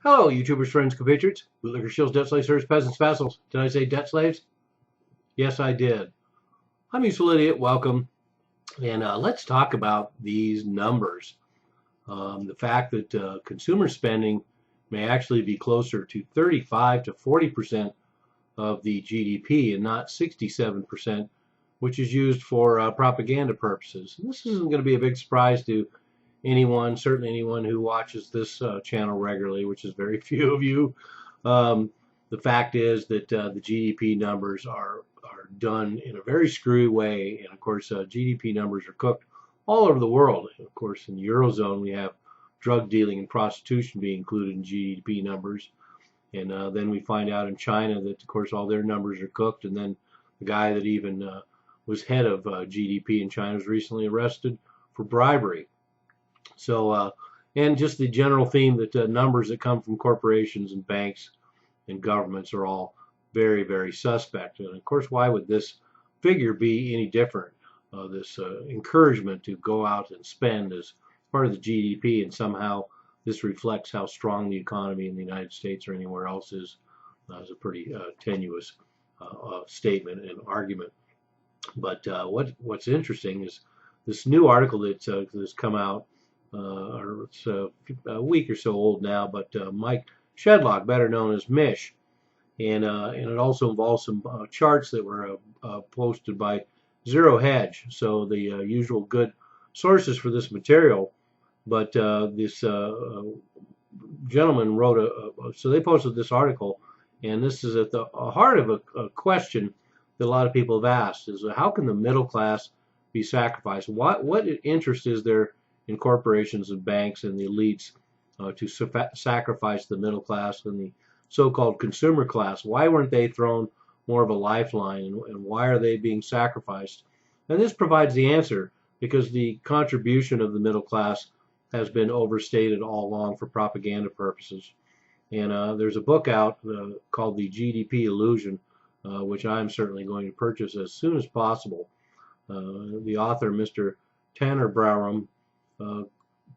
Hello, YouTubers, friends, compatriots, bootlicker, shills, debt slaves, sirs, peasants, vassals. Did I say debt slaves? Yes, I did. I'm Useful Idiot. Welcome. And let's talk about these numbers. The fact that consumer spending may actually be closer to 35 to 40% of the GDP and not 67%, which is used for propaganda purposes. And this isn't going to be a big surprise to anyone, certainly anyone who watches this channel regularly, which is very few of you. Um, the fact is that the GDP numbers are done in a very screwy way, and of course, GDP numbers are cooked all over the world. And of course, in the Eurozone, we have drug dealing and prostitution being included in GDP numbers, and then we find out in China that, of course, all their numbers are cooked. And then the guy that even was head of GDP in China was recently arrested for bribery. So, and just the general theme that numbers that come from corporations and banks and governments are all very, very suspect. And of course, why would this figure be any different? This encouragement to go out and spend as part of the GDP, and somehow this reflects how strong the economy in the United States or anywhere else is a pretty tenuous statement and argument. But what's interesting is this new article that's come out, or it's a week or so old now, but Mike Shedlock, better known as Mish, and it also involves some charts that were posted by Zero Hedge, so the usual good sources for this material. But this gentleman wrote so they posted this article, and this is at the heart of a question that a lot of people have asked: is how can the middle class be sacrificed? What interest is there in corporations and banks and the elites to sacrifice the middle class and the so-called consumer class? Why weren't they thrown more of a lifeline, and why are they being sacrificed? And this provides the answer, because the contribution of the middle class has been overstated all along for propaganda purposes. And there's a book out called The GDP Illusion, which I'm certainly going to purchase as soon as possible. The author, Mr. Tanner Browram,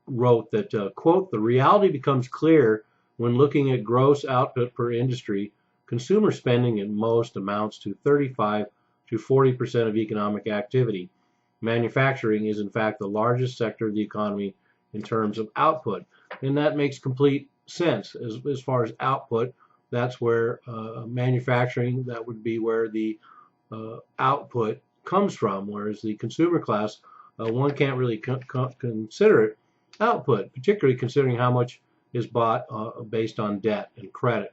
wrote that, quote, "The reality becomes clear when looking at gross output per industry. Consumer spending at most amounts to 35 to 40% of economic activity. Manufacturing is in fact the largest sector of the economy in terms of output." And that makes complete sense. As far as output, that's where manufacturing, that would be where the output comes from, whereas the consumer class, one can't really consider it output, particularly considering how much is bought based on debt and credit.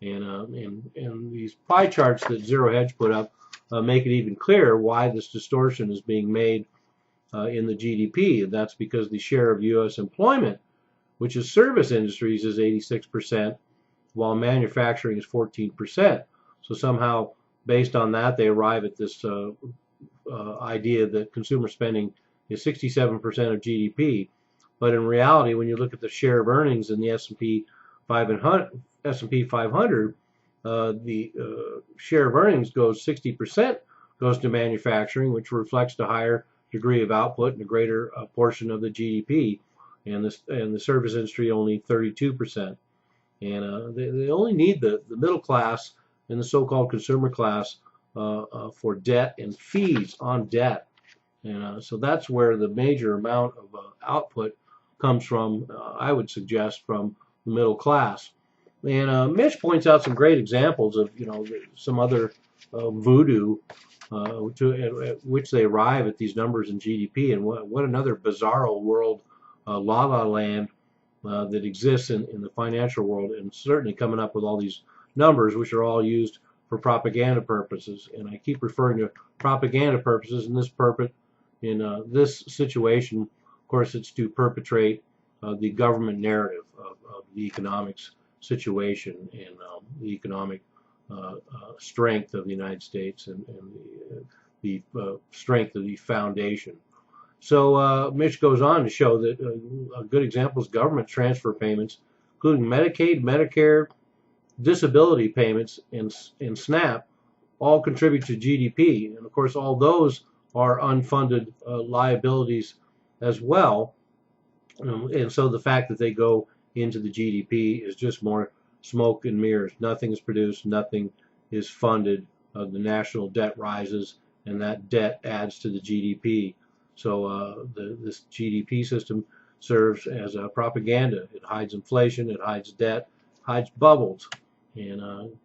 And these pie charts that Zero Hedge put up make it even clearer why this distortion is being made in the GDP. And that's because the share of U.S. employment, which is service industries, is 86%, while manufacturing is 14%. So somehow, based on that, they arrive at this idea that consumer spending is 67% of GDP. But in reality, when you look at the share of earnings in the S&P 500, the share of earnings goes 60% goes to manufacturing, which reflects the higher degree of output and a greater portion of the GDP, and the service industry only 32%. And they only need the middle class and the so-called consumer class for debt and fees on debt. And so that's where the major amount of output comes from, I would suggest, from the middle class. And Mitch points out some great examples of, some other voodoo at which they arrive at these numbers in GDP, and what another bizarro world, la la land that exists in the financial world, and certainly coming up with all these numbers, which are all used for propaganda purposes. And I keep referring to propaganda purposes in this situation. Of course, it's to perpetrate the government narrative of the economics situation and the economic strength of the United States and the strength of the foundation. So Mitch goes on to show that a good example is government transfer payments, including Medicaid, Medicare, disability payments, and SNAP, all contribute to GDP. And of course, all those are unfunded liabilities as well. And so the fact that they go into the GDP is just more smoke and mirrors. Nothing is produced, nothing is funded. The national debt rises, and that debt adds to the GDP. So this GDP system serves as a propaganda. It hides inflation, it hides debt, hides bubbles, and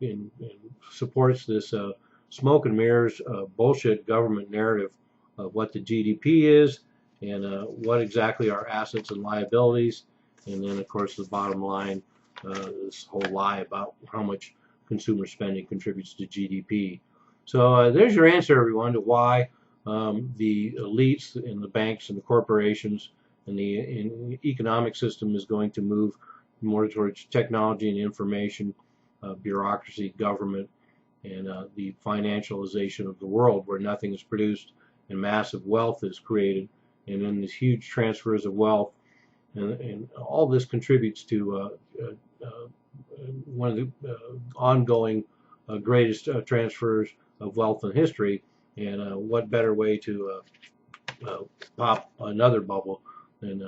supports this smoke and mirrors bullshit government narrative of what the GDP is and what exactly are assets and liabilities. And then, of course, the bottom line, this whole lie about how much consumer spending contributes to GDP. So there's your answer, everyone, to why the elites and the banks and the corporations and the economic system is going to move more towards technology and information, bureaucracy, government, and the financialization of the world, where nothing is produced and massive wealth is created, and then these huge transfers of wealth, and all this contributes to one of the ongoing greatest transfers of wealth in history. And what better way to pop another bubble than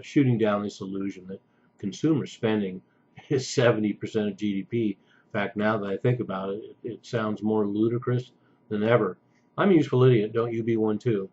shooting down this illusion that consumer spending is 70% of GDP. In fact, now that I think about it, it sounds more ludicrous than ever. I'm a useful idiot. Don't you be one too.